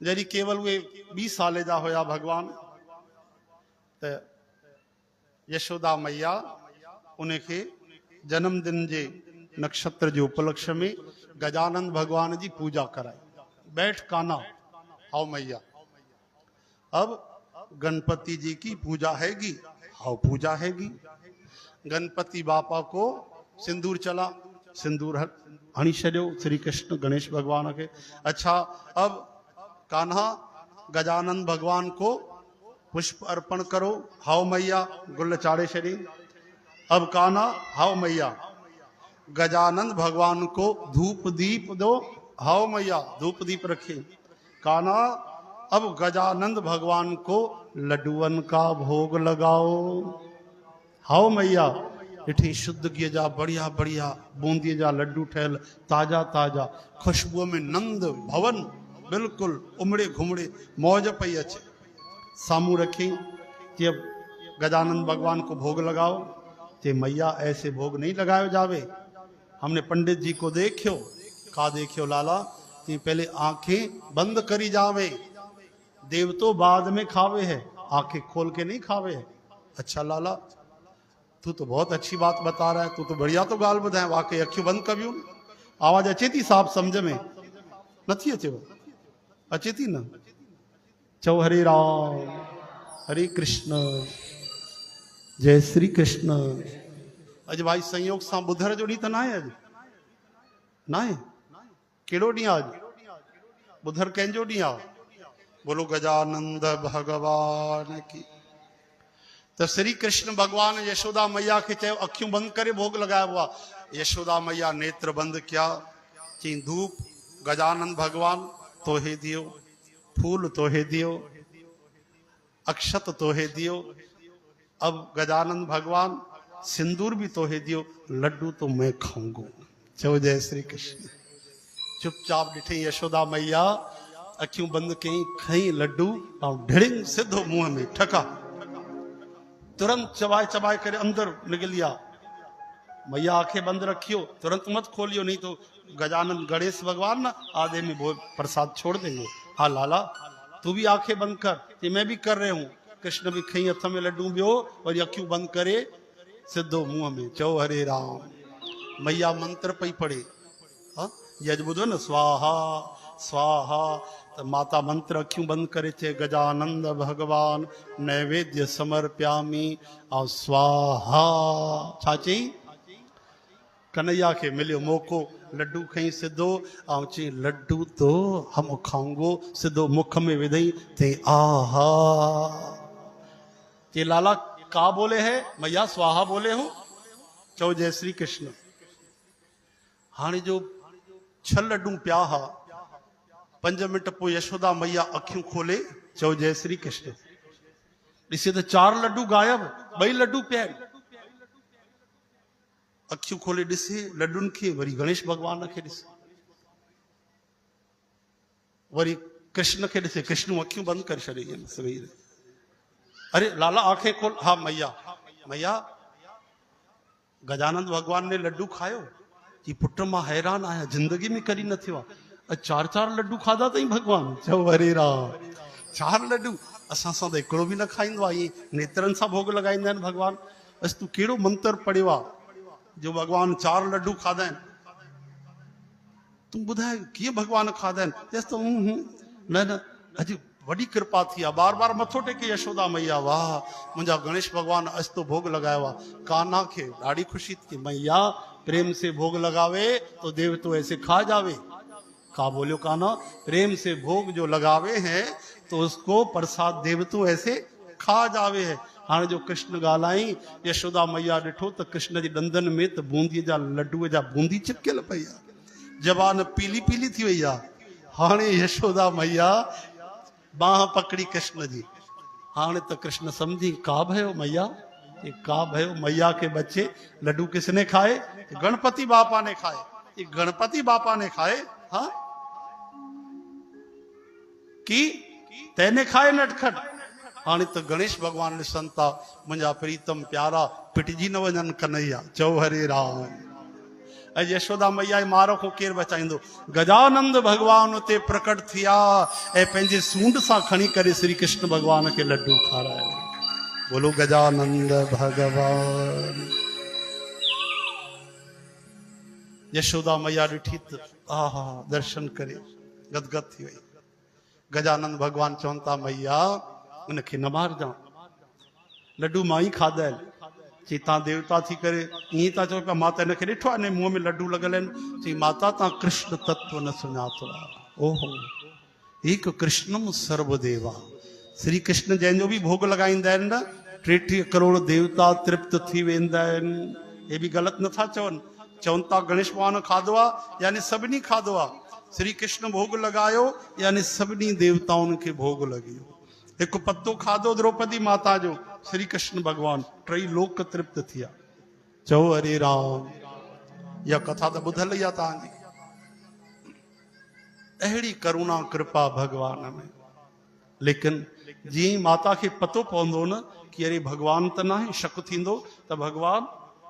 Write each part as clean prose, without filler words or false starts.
जरी केवल वे 20 साल जा होया भगवान तो यशोदा मैया उनके जन्मदिन जे नक्षत्र जो उपलक्ष्य में गजानंद भगवान जी पूजा कराई। बैठ काना, आओ मैया, अब गणपति जी की पूजा हैगी, आओ पूजा हैगी। गणपति बापा को सिंदूर चला, सिंदूर हणी छो श्री कृष्ण गणेश भगवान के। अच्छा, अब कान्हा गजानंद भगवान को पुष्प अर्पण करो, हाओ मैया, गुल चाड़े शरी। अब कान्हा, हाओ मैया, गजानंद भगवान को धूप दीप दो, हाओ मैया, धूप दीप रखे। कान्हा, अब गजानंद भगवान को लड्डुअन का भोग लगाओ, हाओ मैया। इठी शुद्ध किए जा बढ़िया बढ़िया बूंदी जा लड्डू ठहल ताजा ताजा, खुशबू में नंद भवन बिल्कुल उमड़े घुमड़े मौज पई अचे। सामू रखी कि अब गजानंद भगवान को भोग लगाओ। ते मैया ऐसे भोग नहीं लगाए जावे। हमने पंडित जी को देखियो, का देखियो लाला, कि पहले आंखें बंद करी जावे, देव तो बाद में खावे है, आंखें खोल के नहीं खावे है। अच्छा लाला, तू तो बहुत अच्छी बात बता रहा है, तू तो बढ़िया तो गाल बुधाए, वाकई अखियों बंद कबियूं, आवाज अचे थी साफ समझ में नथी अचे, अचे थी न। चौ हरे राम हरे कृष्ण जय श्री कृष्ण। अज भाई संयोग सां बुधर जो ॾींहुं त ना है, अज ना है, केड़ो ॾींहुं आज बुधर कंहिंजो ॾींहुं आहे? बोलो गजानंद भगवान की। तो श्री कृष्ण भगवान यशोदा मैया के चयो अखियूं बंद करे भोग लगाया हुआ। यशोदा मैया नेत्र बंद किया, चई धूप गजानंद भगवान तोहे दियो, फूल तोहे दियो, अक्षत तोहे दियो, अब गजानंद भगवान सिंदूर भी तोहे दियो, लड्डू तो मैं खाऊंगा। चलो जय श्री कृष्ण। चुपचाप डिठी यशोदा मैया, अखियूं बंद कई, खई लड्डू और ढिड़िंग सिद्धो मुंह में ठका, तुरंत चबाए चबाए करे अंदर निकलिया। मैया आंखें बंद रखियो, तुरंत मत खोलियो, नहीं तो गजानंद गणेश भगवान ना आधे में वो प्रसाद छोड़ देंगे। हाँ लाला, तू भी आंखें बंद कर, ये मैं भी कर रहे हूँ। कृष्ण भी खई हथ में लड्डू बियो और अखियूं बंद करे सिद्धो मुंह में। चो हरे राम। मैया मंत्र पई पढ़े, यज बुधो न, स्वाहा स्वाहा। तो माता मंत्र अखियूं बंद करे थे, गजानंद भगवान नैवेद्य समर्प्यामी और स्वाहा। छाची कन्हैया के मिलियो मौको, लड्डू खई सिद्धो और ची लड्डू तो हम खाऊंगो, सिद्धो मुख में विधई थे आहा। ते लाला का बोले है? मैया स्वाहा बोले हो। चो जय श्री कृष्ण। हाणे जो 6 लड्डू प्या हा, 5 मिनट पो यशोदा मैया अखियूं खोले, चो जय श्री कृष्ण। ॾिसे तो 4 लड्डू गायब, 2 लड्डू पिया। अखियूं खोले ॾिसे लड्डुनि खे, वरी गणेश भगवान खे ॾिसे, वरी कृष्ण खे ॾिसे, कृष्ण अखियूं बंद करे छॾे सही। अरे लाला आंखें खोल। हाँ मैया, मैया गजानंद भगवान ने लड्डू खायो? कि पुट मां हैरान आया, जिंदगी में करी न थियो आहे। 4 लड्डू खाधा तई भगवान। चओ हरे राम। 4 लड्डू असां सां त हिकिड़ो बि न खाईंदो आहे, ईअं नेत्रनि सां भोग लॻाईंदा आहिनि भगवान। बसि तूं कहिड़ो मंत्र पढ़ियो आहे जो भगवान 4 लड्डू खाधा आहिनि? तूं ॿुधाए कीअं भगवान खाधा आहिनि? चएसि तो न न, अॼु वॾी कृपा थी आहे। बार बार मथो टेके यशोदा मैया, वाह मुंहिंजा गणेश भगवान अॼु तो भोग लगायो आहे। कान्हा खे ॾाढी खुशी थी, मैया प्रेम से भोग लगावे तो देव तो ऐसे खा जावे। का बोलियो कान्हा? प्रेम से भोग जो लगावे हैं तो उसको प्रसाद देव तो ऐसे खा जावे है। हाँ जो कृष्ण ॻाल्हाई, यशोदा मैया ॾिठो तो कृष्ण जी ॾंदनि में तो बूंदी जा लड्डूअ जा बूंदी चिपकियल पई आहे, जबान पीली पीली थी वई आहे। हाणे यशोदा मैया बाह पकड़ी कृष्ण जी। हाणे तो कृष्ण समझी का भयो मैया, ये का भयो। मैया के बच्चे लड्डू किसने खाए? गणपति बापा ने खाए। ये गणपति बापा ने खाए? हाँ कि तेने खाए नटखट। हाणे तो गणेश भगवान ॾिसनि मुंहिंजा प्रीतम प्यारा पिटजी न वञनि कन्हैया। चओ हरे राम। ऐं यशोदा मैया जे मार खां केरु बचाईंदो? गजानंद भगवान उते प्रकट थिया ऐं पंहिंजे सूंड सां खणी करे श्री कृष्ण भगवान खे लड्डू खारायो। बोलो गजानंद भगवान। यशोदा मैया ॾिठी त आहा दर्शन करे गदगद थी वई। गजानंद भगवान चवनि था मैया उनखे न मारजां, लड्डू मां ई खाधा आहिनि। चई तव्हां देवता थी करे ईअं था चओ पिया, मां त हिनखे ॾिठो आहे, मुंहं में लड्डू लॻल आहिनि। चई माता तव्हां कृष्ण तत्व न सुञातो आहे। ओहो हिकु कृष्णम सर्वदेवा, श्री कृष्ण जंहिंजो बि भोग लॻाईंदा आहिनि न 33 करोड़ देवता तृप्त थी वेंदा आहिनि। हे बि ग़लति नथा चवनि, चवनि था गणेश भॻवान खाधो आहे यानी सभिनी खाधो आहे। श्री कृष्ण भोग लगायो यानी सभिनी देवताउनि खे भोग लॻियो। हिकु पत्तो खाधो द्रौपदी माता जो, श्री कृष्ण भगवान 3 लोक तृप्त थिया। चओ हरे राम। इहा कथा त ॿुधल ई आहे तव्हांजी। अहिड़ी करुणा कृपा भगवान में। लेकिन जीअं माता खे पतो पवंदो न कि अरे भगवान त न आहे, शक थींदो त भगवान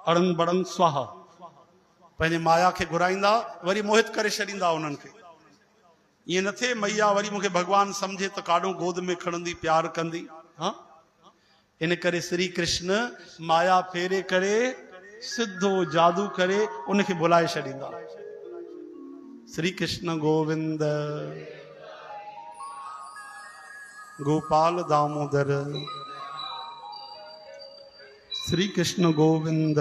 अड़ंग बड़ंग स्वाहा पंहिंजे माया खे घुराईंदा, वरी मोहित करे छॾींदा उन्हनि खे। ईअं न थिए मैया वरी मूंखे भगवान सम्झे त काॾो गोद में खणंदी प्यार कंदी। हाँ, इन करे श्री कृष्ण माया फेरे करे सिद्धो जादू करे उनखे बुलाए छॾींदा। श्री कृष्ण गोविंद गोपाल दामोदर, श्री कृष्ण गोविंद।